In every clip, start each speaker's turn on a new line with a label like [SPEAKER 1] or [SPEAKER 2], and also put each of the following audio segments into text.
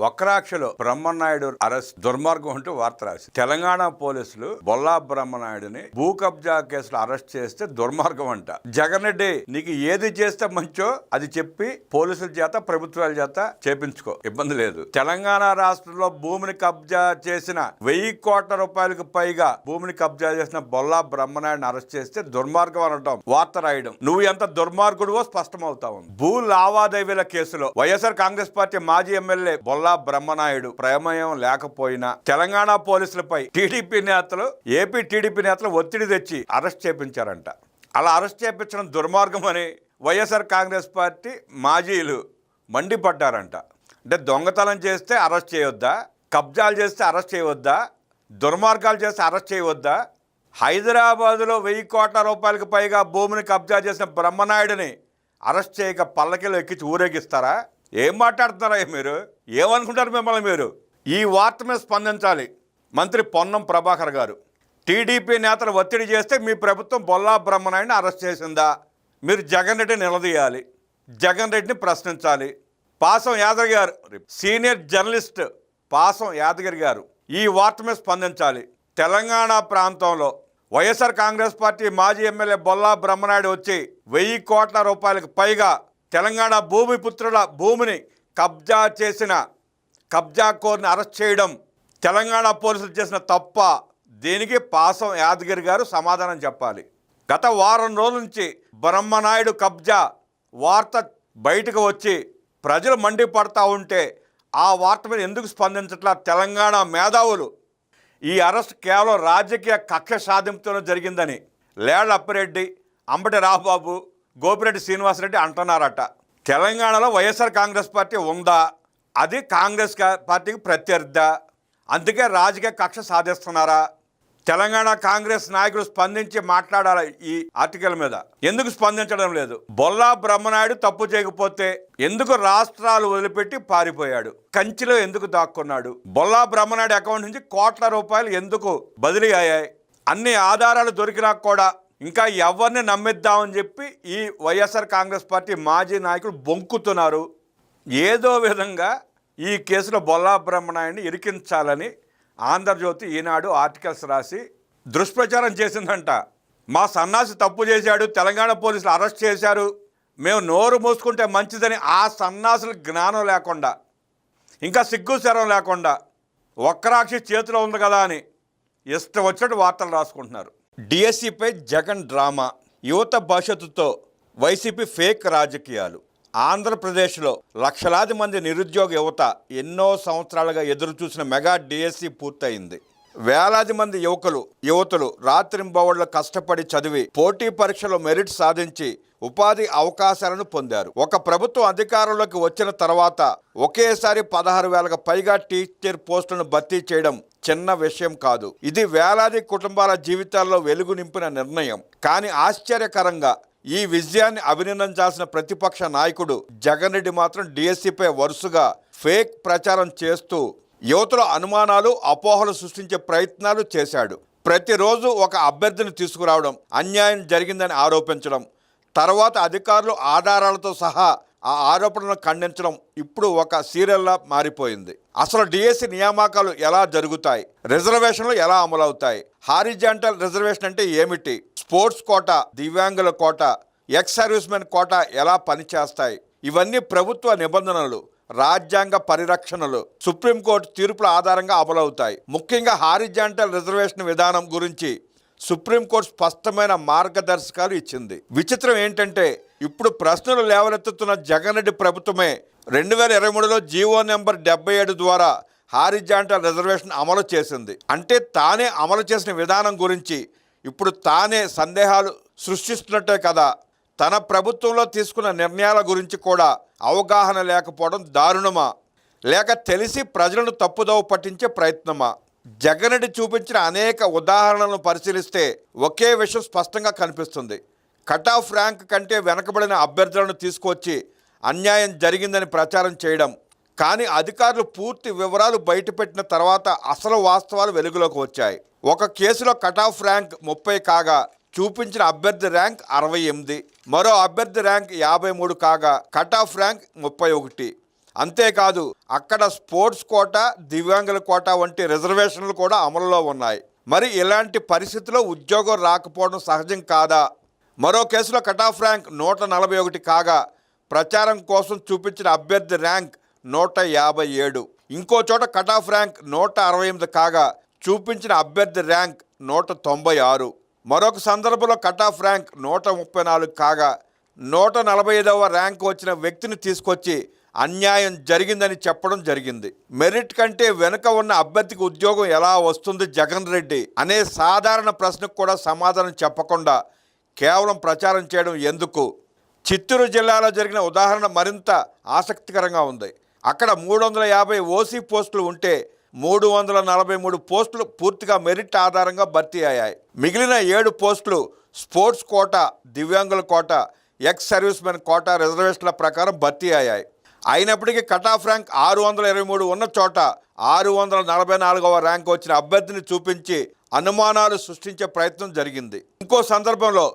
[SPEAKER 1] వక్రాక్షలో Brahmanaidu arrest దుర్మార్గం అంటూ వార్త రాసి తెలంగాణ పోలీసులు బొల్లా బ్రహ్మనాయుడిని భూ కబ్జా కేసులో అరెస్ట్ చేస్తే దుర్మార్గం అంట. జగన్ రెడ్డి నీకు ఏది చేస్తే మంచో అది చెప్పి పోలీసుల చేత ప్రభుత్వాల చేత చేపించుకో, ఇబ్బంది లేదు. తెలంగాణ రాష్ట్రంలో భూమిని కబ్జా చేసిన 1000 కోట్ల రూపాయలకు పైగా భూమిని కబ్జా చేసిన బొల్లా బ్రహ్మనాయుడిని అరెస్ట్ చేస్తే దుర్మార్గం అనటం, వార్త రాయడం, నువ్వు ఎంత దుర్మార్గుడువో స్పష్టమవుతా ఉంది. భూ లావాదేవీల కేసులో వైఎస్ఆర్ కాంగ్రెస్ పార్టీ మాజీ ఎమ్మెల్యే బొల్లా బ్రహ్మనాయుడు ప్రమేయం లేకపోయినా తెలంగాణ పోలీసులపై ఏపీ టీడీపీ నేతలు ఒత్తిడి తెచ్చి అరెస్ట్ చేపించారంట. అలా అరెస్ట్ చేపించడం దుర్మార్గం అని వైఎస్ఆర్ కాంగ్రెస్ పార్టీ మాజీలు మండిపడ్డారంట. అంటే దొంగతనం చేస్తే అరెస్ట్ చేయవద్దా, కబ్జాలు చేస్తే అరెస్ట్ చేయవద్దా, దుర్మార్గాలు చేస్తే అరెస్ట్ చేయవద్దా? హైదరాబాదులో 1000 కోట్ల రూపాయలకు పైగా భూమిని కబ్జా చేసిన బ్రహ్మనాయుడిని అరెస్ట్ చేయక పల్లకిలో ఎక్కించి ఊరేగిస్తారా? ఏం మాట్లాడుతున్నారా మీరు? ఏమనుకుంటారు మిమ్మల్ని మీరు? ఈ వార్త మీద స్పందించాలి మంత్రి పొన్నం ప్రభాకర్ గారు. టీడీపీ నేతలు ఒత్తిడి చేస్తే మీ ప్రభుత్వం బొల్లా బ్రహ్మనాయుడిని అరెస్ట్ చేసిందా? మీరు జగన్ రెడ్డిని నిలదీయాలి, జగన్ రెడ్డిని ప్రశ్నించాలి. పాసం యాదగిరి గారు, సీనియర్ జర్నలిస్ట్ పాసం యాదగిరి గారు ఈ వార్త మీద స్పందించాలి. తెలంగాణ ప్రాంతంలో వైఎస్ఆర్ కాంగ్రెస్ పార్టీ మాజీ ఎమ్మెల్యే బొల్లా బ్రహ్మనాయుడు వచ్చి 1000 కోట్ల రూపాయలకు పైగా తెలంగాణ భూమిపుత్రుల భూమిని కబ్జా చేసిన కబ్జాకోర్ని అరెస్ట్ చేయడం తెలంగాణ పోలీసులు చేసిన తప్ప? దీనికి పాసం యాదగిరి గారు సమాధానం చెప్పాలి. గత వారం రోజుల నుంచి బ్రహ్మనాయుడు కబ్జా వార్త బయటకు వచ్చి ప్రజలు మండిపడతా ఉంటే ఆ వార్త మీద ఎందుకు స్పందించట్లా తెలంగాణ మేధావులు? ఈ అరెస్ట్ కేవలం రాజకీయ కక్ష సాధింపుతోనే జరిగిందని లేళ్ల అప్పిరెడ్డి, అంబటి రాంబాబు, గోపిరెడ్డి శ్రీనివాసరెడ్డి అంటున్నారట. తెలంగాణలో వైఎస్ఆర్ కాంగ్రెస్ పార్టీ ఉందా? అది కాంగ్రెస్ పార్టీకి ప్రత్యర్థా? అందుకే రాజకీయ కక్ష సాధిస్తున్నారా? తెలంగాణ కాంగ్రెస్ నాయకులు స్పందించి మాట్లాడాలి ఈ ఆర్టికల్ మీద. ఎందుకు స్పందించడం లేదు? బొల్లా బ్రహ్మనాయుడు తప్పు చేయకపోతే ఎందుకు రాష్ట్రాలు వదిలిపెట్టి పారిపోయాడు? కంచిలో ఎందుకు దాక్కున్నాడు? బొల్లా బ్రహ్మనాయుడు అకౌంట్ నుంచి కోట్ల రూపాయలు ఎందుకు బదిలీ అయ్యాయి? అన్ని ఆధారాలు దొరికినా కూడా ఇంకా ఎవరిని నమ్మిద్దామని చెప్పి ఈ వైఎస్ఆర్ కాంగ్రెస్ పార్టీ మాజీ నాయకులు బొంకుతున్నారు. ఏదో విధంగా ఈ కేసులో బొల్లా బ్రహ్మనాయుడిని ఇరికించాలని ఆంధ్రజ్యోతి, ఈనాడు ఆర్టికల్స్ రాసి దుష్ప్రచారం చేసిందంట. మా సన్నాసి తప్పు చేశాడు, తెలంగాణ పోలీసులు అరెస్ట్ చేశారు, మేము నోరు మూసుకుంటే మంచిదని ఆ సన్నాసులకు జ్ఞానం లేకుండా, ఇంకా సిగ్గు శరం లేకుండా, వక్రాక్షి చేతిలో ఉంది కదా అని ఇష్టం వచ్చినట్టు వార్తలు రాసుకుంటున్నారు. డిఎస్సిపై జగన్ డ్రామా, యువత భవిష్యత్తుతో వైసీపీ ఫేక్ రాజకీయాలు. ఆంధ్రప్రదేశ్లో లక్షలాది మంది నిరుద్యోగ యువత ఎన్నో సంవత్సరాలుగా ఎదురు చూసిన మెగా డిఎస్సి పూర్తయింది. వేలాది మంది యువతులు రాత్రింబవళ్లు కష్టపడి చదివి పోటీ పరీక్షలో మెరిట్ సాధించి ఉపాధి అవకాశాలను పొందారు. ఒక ప్రభుత్వం అధికారంలోకి వచ్చిన తర్వాత ఒకేసారి 16,000కు పైగా టీచర్ పోస్టులను భర్తీ చేయడం చిన్న విషయం కాదు. ఇది వేలాది కుటుంబాల జీవితాల్లో వెలుగు నింపిన నిర్ణయం. కానీ ఆశ్చర్యకరంగా ఈ విజయాన్ని అభినందించాల్సిన ప్రతిపక్ష నాయకుడు జగన్ రెడ్డి మాత్రం డిఎస్సిపై వరుసగా ఫేక్ ప్రచారం చేస్తూ యువతలో అనుమానాలు, అపోహలు సృష్టించే ప్రయత్నాలు చేశాడు. ప్రతిరోజు ఒక అభ్యర్థిని తీసుకురావడం, అన్యాయం జరిగిందని ఆరోపించడం, తర్వాత అధికారులు ఆధారాలతో సహా ఆ ఆరోపణలను ఖండించడం ఇప్పుడు ఒక సీరియల్లా మారిపోయింది. అసలు డిఎస్సి నియామకాలు ఎలా జరుగుతాయి? రిజర్వేషన్లు ఎలా అమలవుతాయి? హారిజాంటల్ రిజర్వేషన్ అంటే ఏమిటి? స్పోర్ట్స్ కోటా, దివ్యాంగుల quota, ex servicemen quota ఎలా పనిచేస్తాయి? ఇవన్నీ ప్రభుత్వ నిబంధనలు, రాజ్యాంగ పరిరక్షణలు, సుప్రీంకోర్టు తీర్పుల ఆధారంగా అమలవుతాయి. ముఖ్యంగా హారిజాంటల్ రిజర్వేషన్ విధానం గురించి సుప్రీంకోర్టు స్పష్టమైన మార్గదర్శకాలు ఇచ్చింది. విచిత్రం ఏంటంటే ఇప్పుడు ప్రశ్నలు లేవనెత్తుతున్న జగన్ రెడ్డి ప్రభుత్వమే 2023లో జీవో నెంబర్ 77 ద్వారా హారిజాంటల్ రిజర్వేషన్ అమలు చేసింది. అంటే తానే అమలు చేసిన విధానం గురించి ఇప్పుడు తానే సందేహాలు సృష్టిస్తున్నట్టే కదా. తన ప్రభుత్వంలో తీసుకున్న నిర్ణయాల గురించి కూడా అవగాహన లేకపోవడం దారుణమా, లేక తెలిసి ప్రజలను తప్పుదోవ పట్టించే ప్రయత్నమా? జగన్ రెడ్డి చూపించిన అనేక ఉదాహరణలను పరిశీలిస్తే ఒకే విషయం స్పష్టంగా కనిపిస్తుంది. కట్ ఆఫ్ ర్యాంక్ కంటే వెనకబడిన అభ్యర్థులను తీసుకొచ్చి అన్యాయం జరిగిందని ప్రచారం చేయడం. కానీ అధికారులు పూర్తి వివరాలు బయటపెట్టిన తర్వాత అసలు వాస్తవాలు వెలుగులోకి వచ్చాయి. ఒక కేసులో కట్ ఆఫ్ ర్యాంక్ 30 కాగా చూపించిన అభ్యర్థి ర్యాంక్ 68, మరో అభ్యర్థి ర్యాంక్ 53 కాగా కట్ ఆఫ్ ర్యాంక్ 31. అంతేకాదు అక్కడ స్పోర్ట్స్ కోటా, దివ్యాంగుల కోటా వంటి రిజర్వేషన్లు కూడా అమలులో ఉన్నాయి. మరి ఇలాంటి పరిస్థితుల్లో ఉద్యోగం రాకపోవడం సహజం కాదా? మరో కేసులో కటాఫ్ ర్యాంక్ 141 కాగా ప్రచారం కోసం చూపించిన అభ్యర్థి ర్యాంక్ 157. ఇంకో చోట కటాఫ్ ర్యాంక్ 168 కాగా చూపించిన అభ్యర్థి ర్యాంక్ 196. మరొక సందర్భంలో కటాఫ్ ర్యాంక్ 134 కాగా 145వ ర్యాంక్ వచ్చిన వ్యక్తిని తీసుకొచ్చి అన్యాయం జరిగిందని చెప్పడం జరిగింది. మెరిట్ కంటే వెనుక ఉన్న అభ్యర్థికి ఉద్యోగం ఎలా వస్తుంది జగన్ రెడ్డి అనే సాధారణ ప్రశ్నకు కూడా సమాధానం చెప్పకుండా కేవలం ప్రచారం చేయడం ఎందుకు? చిత్తూరు జిల్లాలో జరిగిన ఉదాహరణ మరింత ఆసక్తికరంగా ఉంది. అక్కడ 350 ఓసీ పోస్టులు ఉంటే 343 పోస్టులు పూర్తిగా మెరిట్ ఆధారంగా భర్తీ అయ్యాయి. మిగిలిన 7 పోస్టులు స్పోర్ట్స్ కోటా, దివ్యాంగుల quota, ex servicemen quota రిజర్వేషన్ల ప్రకారం భర్తీ అయ్యాయి. అయినప్పటికీ కటాఫ్ ర్యాంక్ 623 ఉన్న చోట 644వ ర్యాంక్ వచ్చిన అభ్యర్థిని చూపించి అనుమానాలు సృష్టించే ప్రయత్నం జరిగింది. ఇంకో సందర్భంలో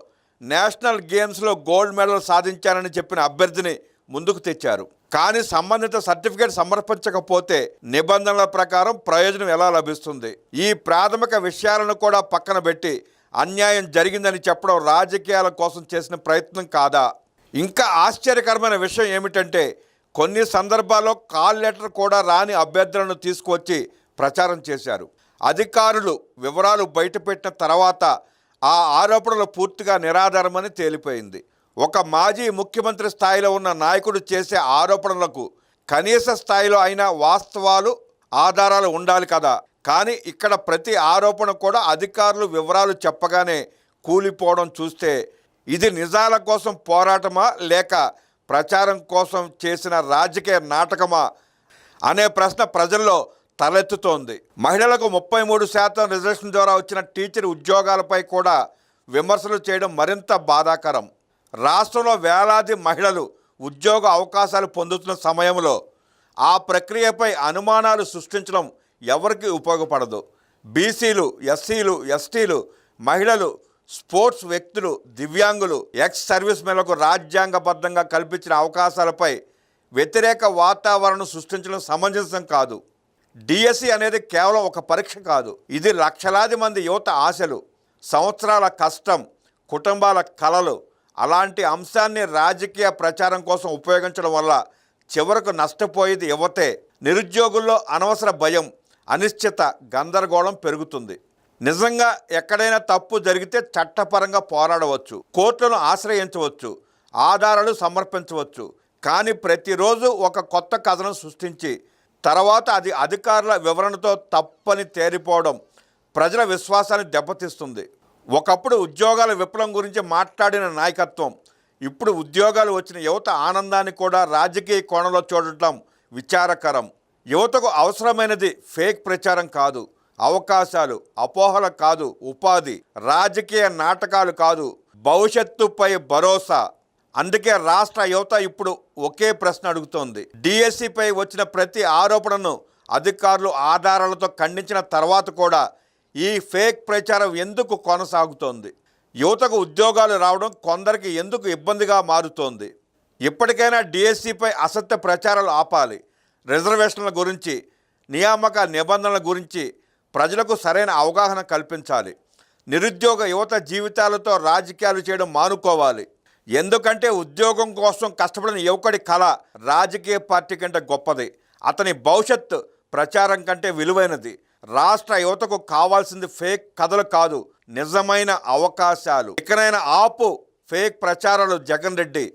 [SPEAKER 1] నేషనల్ గేమ్స్లో గోల్డ్ మెడల్ సాధించారని చెప్పిన అభ్యర్థిని ముందుకు తెచ్చారు. కానీ సంబంధిత సర్టిఫికేట్ సమర్పించకపోతే నిబంధనల ప్రకారం ప్రయోజనం ఎలా లభిస్తుంది? ఈ ప్రాథమిక విషయాలను కూడా పక్కన పెట్టి అన్యాయం జరిగిందని చెప్పడం రాజకీయాల కోసం చేసిన ప్రయత్నం కాదా? ఇంకా ఆశ్చర్యకరమైన విషయం ఏమిటంటే కొన్ని సందర్భాల్లో కాల్ లెటర్ కూడా రాని అభ్యర్థులను తీసుకువచ్చి ప్రచారం చేశారు. అధికారులు వివరాలు బయటపెట్టిన తర్వాత ఆ ఆరోపణలు పూర్తిగా నిరాధారమని తేలిపోయింది. ఒక మాజీ ముఖ్యమంత్రి స్థాయిలో ఉన్న నాయకుడు చేసే ఆరోపణలకు కనీస స్థాయిలో అయినా వాస్తవాలు, ఆధారాలు ఉండాలి కదా. కానీ ఇక్కడ ప్రతి ఆరోపణ కూడా అధికారులు వివరాలు చెప్పగానే కూలిపోవడం చూస్తే ఇది నిజాల కోసం పోరాటమా లేక ప్రచారం కోసం చేసిన రాజకీయ నాటకమా అనే ప్రశ్న ప్రజల్లో తలెత్తుతోంది. మహిళలకు 33% రిజర్వేషన్ ద్వారా వచ్చిన టీచర్ ఉద్యోగాలపై కూడా విమర్శలు చేయడం మరింత బాధాకరం. రాష్ట్రంలో వేలాది మహిళలు ఉద్యోగ అవకాశాలు పొందుతున్న సమయంలో ఆ ప్రక్రియపై అనుమానాలు సృష్టించడం ఎవరికి ఉపయోగపడదు. బీసీలు, ఎస్సీలు, ఎస్టీలు, మహిళలు, స్పోర్ట్స్ వ్యక్తులు, దివ్యాంగులు, ఎక్స్ సర్వీస్ మెన్లకు రాజ్యాంగబద్ధంగా కల్పించిన అవకాశాలపై వ్యతిరేక వాతావరణం సృష్టించడం సమంజసం కాదు. డిఎస్సి అనేది కేవలం ఒక పరీక్ష కాదు. ఇది లక్షలాది మంది యువత ఆశలు, సంవత్సరాల కష్టం, కుటుంబాల కలలు. అలాంటి అంశాన్ని రాజకీయ ప్రచారం కోసం ఉపయోగించడం వల్ల చివరకు నష్టపోయేది యువతే. నిరుద్యోగుల్లో అనవసర భయం, అనిశ్చిత, గందరగోళం పెరుగుతుంది. నిజంగా ఎక్కడైనా తప్పు జరిగితే చట్టపరంగా పోరాడవచ్చు, కోర్టులను ఆశ్రయించవచ్చు, ఆధారాలు సమర్పించవచ్చు. కానీ ప్రతిరోజు ఒక కొత్త కథనం సృష్టించి తర్వాత అది అధికారుల వివరణతో తప్పని తేలిపోవడం ప్రజల విశ్వాసాన్ని దెబ్బతీస్తుంది. ఒకప్పుడు ఉద్యోగాల విప్లవం గురించి మాట్లాడిన నాయకత్వం ఇప్పుడు ఉద్యోగాలు వచ్చిన యువత ఆనందాన్ని కూడా రాజకీయ కోణంలో చూడటం విచారకరం. యువతకు అవసరమైనది ఫేక్ ప్రచారం కాదు, అవకాశాలు, అపోహలు కాదు, ఉపాధి, రాజకీయ నాటకాలు కాదు, భవిష్యత్తుపై భరోసా. అందుకే రాష్ట్ర యువత ఇప్పుడు ఒకే ప్రశ్న అడుగుతోంది. డిఎస్సిపై వచ్చిన ప్రతి ఆరోపణను అధికారులు ఆధారాలతో ఖండించిన తర్వాత కూడా ఈ ఫేక్ ప్రచారం ఎందుకు కొనసాగుతోంది? యువతకు ఉద్యోగాలు రావడం కొందరికి ఎందుకు ఇబ్బందిగా మారుతోంది? ఇప్పటికైనా డిఎస్సిపై అసత్య ప్రచారాలు ఆపాలి. రిజర్వేషన్ల గురించి, నియామక నిబంధనల గురించి ప్రజలకు సరైన అవగాహన కల్పించాలి. నిరుద్యోగ యువత జీవితాలతో రాజకీయాలు చేయడం మానుకోవాలి. ఎందుకంటే ఉద్యోగం కోసం కష్టపడిన యువకుడి కళ రాజకీయ పార్టీ కంటే గొప్పది. అతని భవిష్యత్తు ప్రచారం కంటే విలువైనది. రాష్ట్ర యువతకు కావాల్సింది ఫేక్ కథలు కాదు, నిజమైన అవకాశాలు. ఇకనైనా ఆపు ఫేక్ ప్రచారాలు జగన్ రెడ్డి.